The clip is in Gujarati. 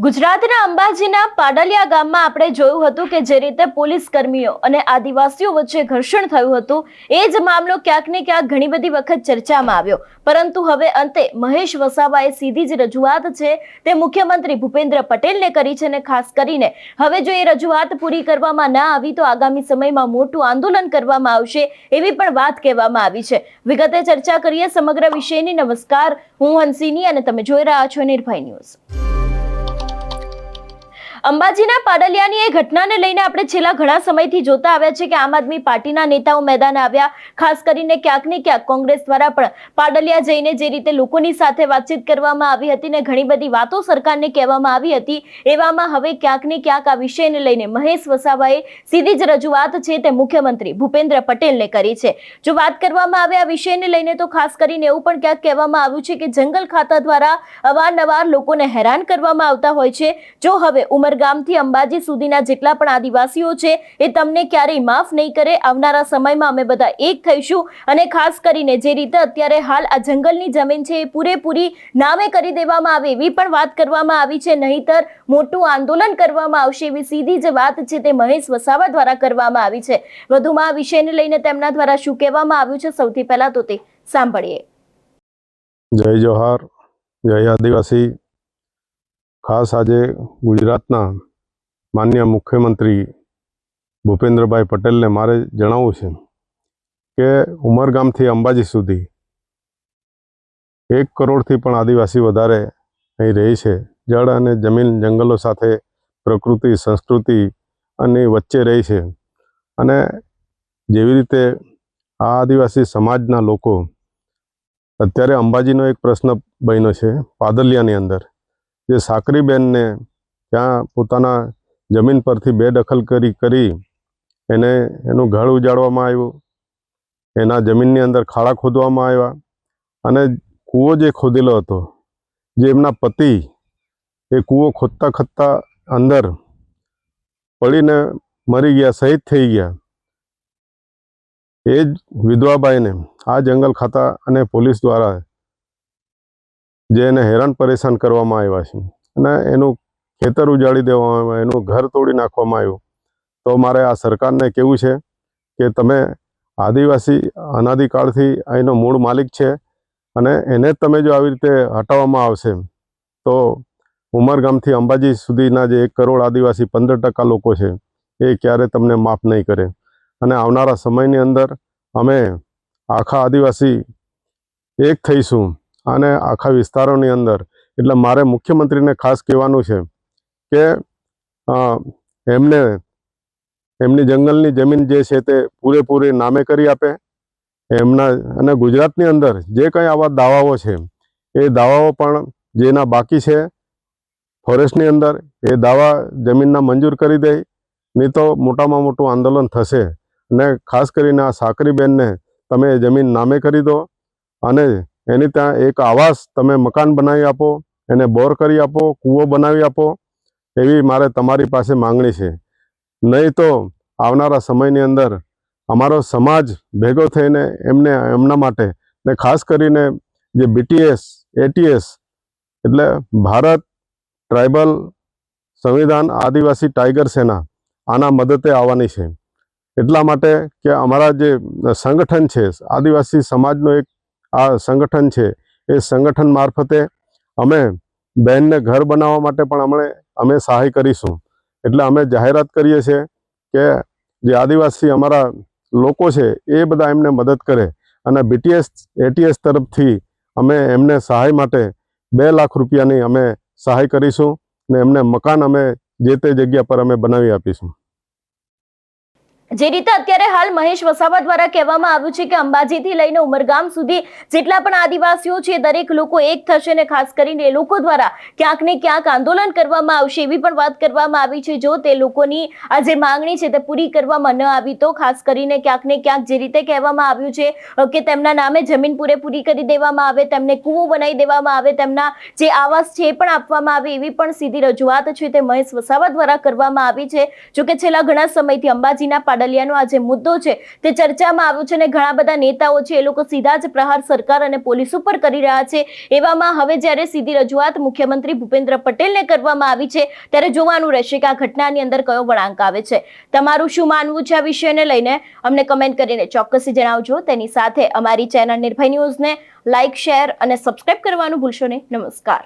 ગુજરાતના અંબાજીના પાડલિયા ગામમાં આપણે જોયું હતું કે જે રીતે પોલીસ કર્મીઓ અને આદિવાસીઓ વચ્ચે ઘર્ષણ થયું હતું એ જ મામલો ક્યાંક ને ક્યાંક ઘણી બધી વખત ચર્ચામાં આવ્યો, પરંતુ હવે અંતે મહેશ વસાવાએ સીધી જ રજૂઆત છે તે મુખ્યમંત્રી ભૂપેન્દ્ર પટેલને કરી છે અને ખાસ કરીને હવે જો એ રજૂઆત પૂરી કરવામાં ના આવી તો આગામી સમયમાં મોટું આંદોલન કરવામાં આવશે એવી પણ વાત કહેવામાં આવી છે। વિગતે ચર્ચા કરીએ સમગ્ર વિષયની। નમસ્કાર, હું હંસિની અને તમે જોઈ રહ્યા છો નિર્ભય ન્યૂઝ। અંબાજીના પાડલિયાની એ ઘટનાને લઈને આપણે છેલ્લા ઘણા સમયથી જોતા આવ્યા છે કે આમ આદમી પાર્ટીના નેતાઓ મેદાને આવ્યા, ખાસ કરીને ક્યાંક ને ક્યાંક કોંગ્રેસ દ્વારા પણ પાડલિયા જઈને જે રીતે લોકોની સાથે વાતચીત કરવામાં આવી હતી ને ઘણી બધી વાતો સરકારને કહેવામાં આવી હતી, એવામાં હવે ક્યાંક ને ક્યાંક આ વિષયને લઈને મહેશ વસાવાએ સીધી જ રજૂઆત છે તે મુખ્યમંત્રી ભૂપેન્દ્ર પટેલને કરી છે। જો વાત કરવામાં આવે આ વિષયને લઈને તો ખાસ કરીને એવું પણ ક્યાંક કહેવામાં આવ્યું છે કે જંગલ ખાતા દ્વારા અવારનવાર લોકોને હેરાન કરવામાં આવતા હોય છે। જો હવે ગામથી અંબાજી સુધીના જેટલા પણ આદિવાસીઓ છે એ તમને ક્યારેય માફ નહીં કરે। આવનારા સમયમાં અમે બધા એક થઈશું અને ખાસ કરીને જે રીતે અત્યારે હાલ આ જંગલની જમીન છે એ પૂરેપૂરી નામે કરી દેવામાં આવે એવી પણ વાત કરવામાં આવી છે, નહીતર મોટું આંદોલન કરવામાં આવશે એવી સીધી જ વાત છે તે મહેશ વસાવા દ્વારા કરવામાં આવી છે। વધુમાં આ વિષયને લઈને તેમના દ્વારા શું કહેવામાં આવ્યું છે સૌથી પહેલા તો તે સાંભળીએ। જય જોહાર, જય આદિવાસી। ખાસ આજે ગુજરાતના માનનીય મુખ્યમંત્રી ભૂપેન્દ્રભાઈ પટેલને મારે જણાવવું છે કે ઉમરગામથી અંબાજી સુધી 1 કરોડથી પણ આદિવાસી વધારે અહીં રહે છે। જળ અને જમીન જંગલો સાથે પ્રકૃતિ સંસ્કૃતિ અને વચ્ચે રહે છે અને જેવી રીતે આ આદિવાસી સમાજના લોકો અત્યારે અંબાજીનો એક પ્રશ્ન બન્યો છે પાદલિયાની અંદર, જે સાકરીબેનને ત્યાં પોતાના જમીન પરથી બેદખલ કરી એનું ઘર ઉજાડવામાં આવ્યું, એના જમીનની અંદર ખાડા ખોદવામાં આવ્યા અને કૂવો જે ખોદેલો હતો, જે એમના પતિ એ કૂવો ખોદતા અંદર પડીને મરી ગયા, શહીદ થઈ ગયા, એ જ વિધવાબાઈને આ જંગલ ખાતા અને પોલીસ દ્વારા જે એને હેરાન પરેશાન કરવામાં આવ્યા છે અને એનું ખેતર ઉજાડી દેવામાં આવ્યું, એનું ઘર તોડી નાખવામાં આવ્યું। તો મારે આ સરકારને કહેવું છે કે તમે આદિવાસી અનાદિકાળથી અહીંનો મૂળ માલિક છે અને એને તમે જો આવી રીતે હટાવવામાં આવશે તો ઉમરગામથી અંબાજી સુધીના જે 1 કરોડ આદિવાસી 15% લોકો છે એ ક્યારે તમને માફ નહીં કરે અને આવનારા સમયની અંદર અમે આખા આદિવાસી એક થઈશું અને આખા વિસ્તારોની અંદર। એટલે મારે મુખ્યમંત્રીને ખાસ કહેવાનું છે કે એમને એમની જંગલની જમીન જે છે તે પૂરેપૂરી નામે કરી આપે એમના, અને ગુજરાતની અંદર જે કંઈ આવા દાવાઓ છે એ દાવાઓ પણ જેના બાકી છે ફોરેસ્ટની અંદર એ દાવા જમીનના મંજૂર કરી દે, નહીં તો મોટામાં મોટું આંદોલન થશે। અને ખાસ કરીને આ સાકરીબેનને તમે જમીન નામે કરી દો અને એની ત્યાં એક આવાસ તમે મકાન બનાવી આપો, એને બોર કરી આપો, કૂવો બનાવી આપો, એવી મારે તમારી પાસે માંગણી છે। નહીં તો આવનારા સમયની અંદર અમારો સમાજ ભેગો થઈને એમના માટે ને ખાસ કરીને જે BTS ATS એટલે ભારત ટ્રાઇબલ સંવિધાન આદિવાસી ટાઈગર સેના આના મદદે આવવાની છે। એટલા માટે કે અમારા જે સંગઠન છે આદિવાસી સમાજનું એક આ સંગઠન છે, એ સંગઠન મારફતે અમે બહેનને ઘર બનાવવા માટે પણ અમે સહાય કરીશું। એટલે અમે જાહેરાત કરીએ છીએ કે જે આદિવાસી અમારા લોકો છે એ બધા એમને મદદ કરે અને BTS ATS તરફથી અમે એમને સહાય માટે 2 લાખ રૂપિયાની અમે સહાય કરીશું ને એમને મકાન અમે જે તે જગ્યા પર અમે બનાવી આપીશું। જે રીતે અત્યારે હાલ મહેશ વસાવા દ્વારા કહેવામાં આવ્યું છે કે અંબાજીથી લઈને ઉમરગામ સુધી જેટલા પણ આદિવાસીઓ છે દરેક લોકો એક થશે અને ખાસ કરીને એ લોકો દ્વારા ક્યાંક ને ક્યાંક આંદોલન કરવામાં આવશે એવી પણ વાત કરવામાં આવી છે। જો તે લોકોની આ જે માંગણી છે તે પૂરી કરવામાં ન આવી તો ખાસ કરીને ક્યાંક ને ક્યાંક જે રીતે કહેવામાં આવ્યું છે કે તેમના નામે જમીન પૂરેપૂરી કરી દેવામાં આવે, તેમને કૂવો બનાવી દેવામાં આવે, તેમના જે આવાસ છે એ પણ આપવામાં આવે એવી પણ સીધી રજૂઆત છે તે મહેશ વસાવા દ્વારા કરવામાં આવી છે। જો કે છેલ્લા ઘણા સમયથી અંબાજીના પાડલિયાનો આ જે મુદ્દો છે તે ચર્ચામાં આવ્યો છે અને ઘણા બધા નેતાઓ છે એ લોકો સીધા જ પ્રહાર સરકાર અને પોલીસ ઉપર કરી રહ્યા છે. એવામાં હવે જ્યારે સીધી રજૂઆત મુખ્યમંત્રી ભૂપેન્દ્ર પટેલને કરવામાં આવી છે ત્યારે જોવાનું રહેશે કે આ ઘટનાની અંદર કયો વળાંક આવે છે. તમારું શું માનવું છે આ વિષયને લઈને અમને કમેન્ટ કરીને ચોક્કસથી જણાવજો. તેની સાથે અમારી ચેનલ નિર્ભય ન્યૂઝને લાઇક, શેર અને સબસ્ક્રાઇબ કરવાનું ભૂલશો નહીં. નમસ્કાર.